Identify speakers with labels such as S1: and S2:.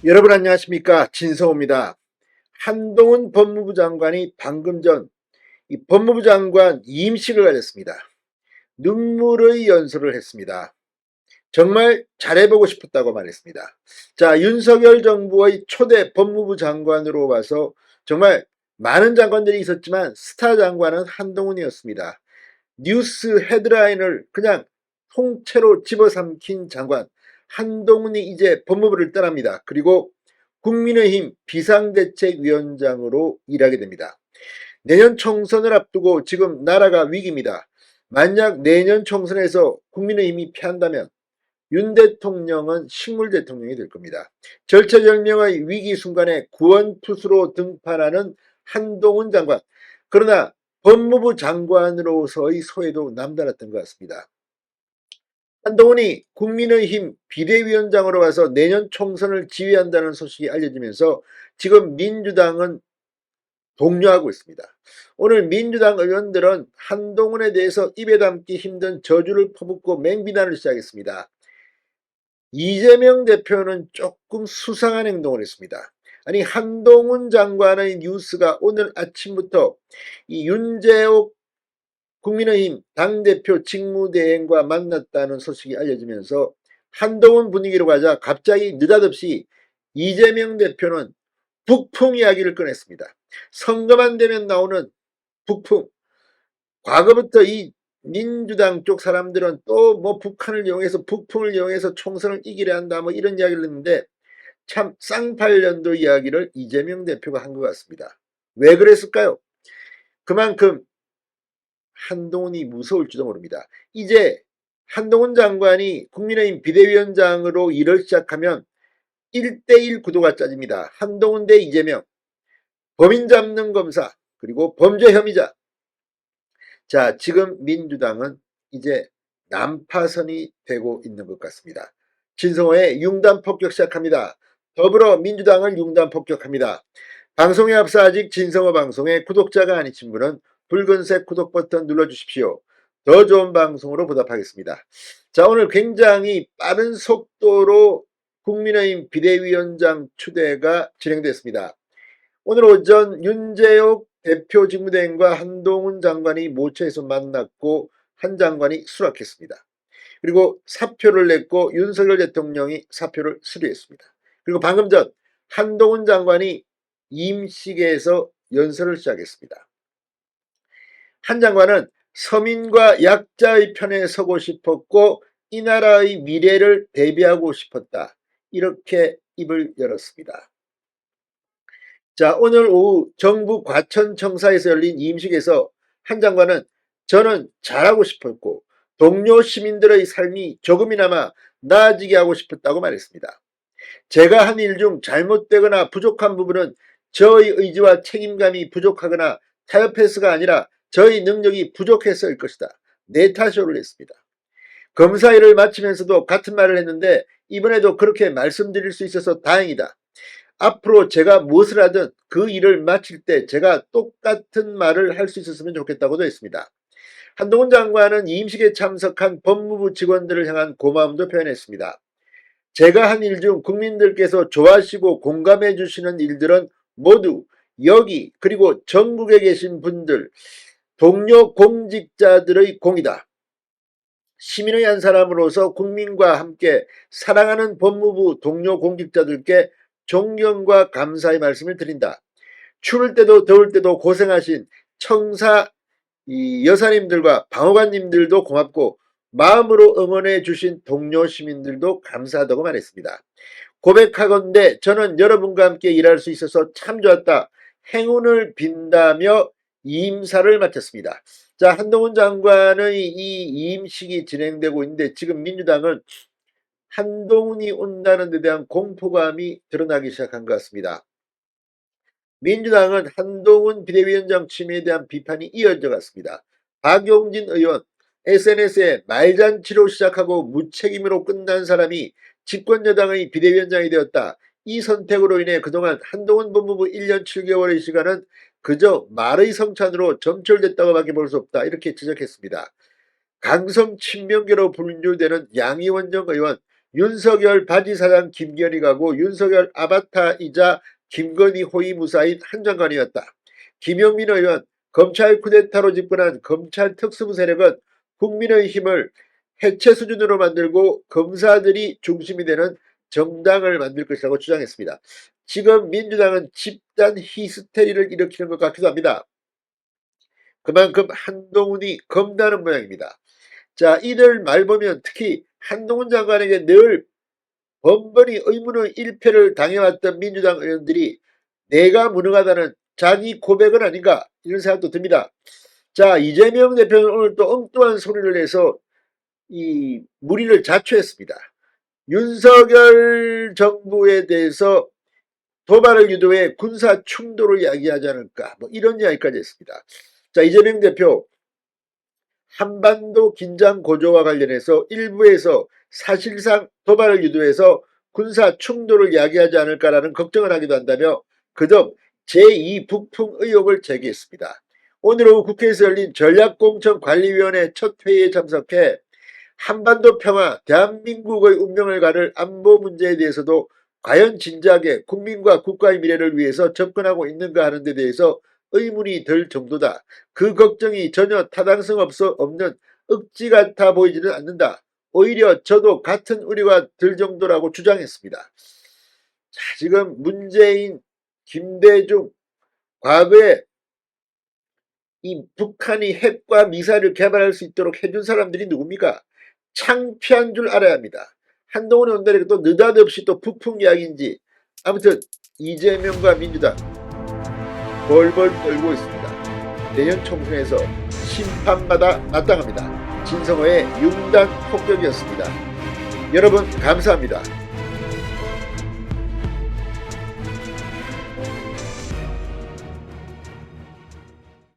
S1: 여러분 안녕하십니까, 진성호입니다. 한동훈 법무부 장관이 방금 전 이 법무부 장관 임식을 가졌습니다. 눈물의 연설을 했습니다. 정말 잘해보고 싶었다고 말했습니다. 자, 윤석열 정부의 초대 법무부 장관으로 봐서 정말 많은 장관들이 있었지만 스타 장관은 한동훈이었습니다. 뉴스 헤드라인을 그냥 통째로 집어삼킨 장관 한동훈이 이제 법무부를 떠납니다. 그리고 국민의힘 비상대책위원장으로 일하게 됩니다. 내년 총선을 앞두고 지금 나라가 위기입니다. 만약 내년 총선에서 국민의힘이 패한다면 윤 대통령은 식물 대통령이 될 겁니다. 절체절명의 위기 순간에 구원투수로 등판하는 한동훈 장관. 그러나 법무부 장관으로서의 소회도 남달랐던 것 같습니다. 한동훈이 국민의힘 비대위원장으로 와서 내년 총선을 지휘한다는 소식이 알려지면서 지금 민주당은 동요하고 있습니다. 오늘 민주당 의원들은 한동훈에 대해서 입에 담기 힘든 저주를 퍼붓고 맹비난을 시작했습니다. 이재명 대표는 조금 수상한 행동을 했습니다. 아니, 한동훈 장관의 뉴스가 오늘 아침부터 이 윤재옥 국민의힘 당대표 직무대행과 만났다는 소식이 알려지면서 한동훈 분위기로 가자 갑자기 느닷없이 이재명 대표는 북풍 이야기를 꺼냈습니다. 선거만 되면 나오는 북풍. 과거부터 이 민주당 쪽 사람들은 또 뭐 북한을 이용해서 북풍을 이용해서 총선을 이기려 한다 뭐 이런 이야기를 했는데 참 쌍팔년도 이야기를 이재명 대표가 한 것 같습니다. 왜 그랬을까요? 그만큼 한동훈이 무서울지도 모릅니다. 이제 한동훈 장관이 국민의힘 비대위원장으로 일을 시작하면 1대1 구도가 짜집니다. 한동훈 대 이재명, 범인 잡는 검사, 그리고 범죄 혐의자. 자, 지금 민주당은 이제 난파선이 되고 있는 것 같습니다. 진성호의 융단 폭격 시작합니다. 더불어민주당을 융단 폭격합니다. 방송에 앞서 아직 진성호 방송에 구독자가 아니신 분은 붉은색 구독 버튼 눌러주십시오. 더 좋은 방송으로 보답하겠습니다. 자, 오늘 굉장히 빠른 속도로 국민의힘 비대위원장 추대가 진행됐습니다. 오늘 오전 윤재옥 대표 직무대행과 한동훈 장관이 모처에서 만났고 한 장관이 수락했습니다. 그리고 사표를 냈고 윤석열 대통령이 사표를 수리했습니다. 그리고 방금 전 한동훈 장관이 임식에서 연설을 시작했습니다. 한 장관은 서민과 약자의 편에 서고 싶었고 이 나라의 미래를 대비하고 싶었다. 이렇게 입을 열었습니다. 자, 오늘 오후 정부 과천청사에서 열린 임식에서 한 장관은 저는 잘하고 싶었고 동료 시민들의 삶이 조금이나마 나아지게 하고 싶었다고 말했습니다. 제가 한 일 중 잘못되거나 부족한 부분은 저의 의지와 책임감이 부족하거나 타협해서가 아니라 저의 능력이 부족해서일 것이다. 내 탓을 했습니다. 검사 일을 마치면서도 같은 말을 했는데 이번에도 그렇게 말씀드릴 수 있어서 다행이다. 앞으로 제가 무엇을 하든 그 일을 마칠 때 제가 똑같은 말을 할 수 있었으면 좋겠다고도 했습니다. 한동훈 장관은 임식에 참석한 법무부 직원들을 향한 고마움도 표현했습니다. 제가 한 일 중 국민들께서 좋아하시고 공감해 주시는 일들은 모두 여기 그리고 전국에 계신 분들, 동료 공직자들의 공이다. 시민의 한 사람으로서 국민과 함께 사랑하는 법무부 동료 공직자들께 존경과 감사의 말씀을 드린다. 추울 때도 더울 때도 고생하신 청사 여사님들과 방어관님들도 고맙고 마음으로 응원해 주신 동료 시민들도 감사하다고 말했습니다. 고백하건대 저는 여러분과 함께 일할 수 있어서 참 좋았다. 행운을 빈다며 임사를 마쳤습니다. 자, 한동훈 장관의 이 임식이 진행되고 있는데 지금 민주당은 한동훈이 온다는 데 대한 공포감이 드러나기 시작한 것 같습니다. 민주당은 한동훈 비대위원장 취임에 대한 비판이 이어져 갔습니다. 박용진 의원, SNS에 말잔치로 시작하고 무책임으로 끝난 사람이 집권여당의 비대위원장이 되었다. 이 선택으로 인해 그동안 한동훈 법무부 1년 7개월의 시간은 그저 말의 성찬으로 점철됐다고 밖에 볼 수 없다. 이렇게 지적했습니다. 강성 친명계로 분류되는 양이원정 의원, 윤석열 바지사장 김건희 가고 윤석열 아바타이자 김건희 호위 무사인 한 장관이었다. 김용민 의원, 검찰 쿠데타로 집권한 검찰 특수부 세력은 국민의힘을 해체 수준으로 만들고 검사들이 중심이 되는 정당을 만들 것이라고 주장했습니다. 지금 민주당은 집단 히스테리를 일으키는 것 같기도 합니다. 그만큼 한동훈이 겁나는 모양입니다. 자, 이들 말 보면 특히 한동훈 장관에게 늘 번번이 의문의 일패를 당해왔던 민주당 의원들이 내가 무능하다는 자기 고백은 아닌가 이런 생각도 듭니다. 자, 이재명 대표는 오늘 또 엉뚱한 소리를 내서 이 물의를 자초했습니다. 윤석열 정부에 대해서 도발을 유도해 군사 충돌을 야기하지 않을까 뭐 이런 이야기까지 했습니다. 자, 이재명 대표 한반도 긴장 고조와 관련해서 일부에서 사실상 도발을 유도해서 군사 충돌을 야기하지 않을까라는 걱정을 하기도 한다며 그덕 제2 북풍 의혹을 제기했습니다. 오늘 오후 국회에서 열린 전략공천관리위원회 첫 회의에 참석해 한반도 평화, 대한민국의 운명을 가를 안보 문제에 대해서도 과연 진지하게 국민과 국가의 미래를 위해서 접근하고 있는가 하는 데 대해서 의문이 들 정도다. 그 걱정이 전혀 타당성 없는 억지 같아 보이지는 않는다. 오히려 저도 같은 우려가 들 정도라고 주장했습니다. 자, 지금 문재인, 김대중, 과거에 이 북한이 핵과 미사일을 개발할 수 있도록 해준 사람들이 누굽니까? 창피한 줄 알아야 합니다. 한동훈이 온다니까 또 느닷없이 또 북풍 이야기인지 아무튼 이재명과 민주당 벌벌 떨고 있습니다. 내년 총선에서 심판받아 마땅합니다. 진성호의 융단 폭격이었습니다. 여러분 감사합니다.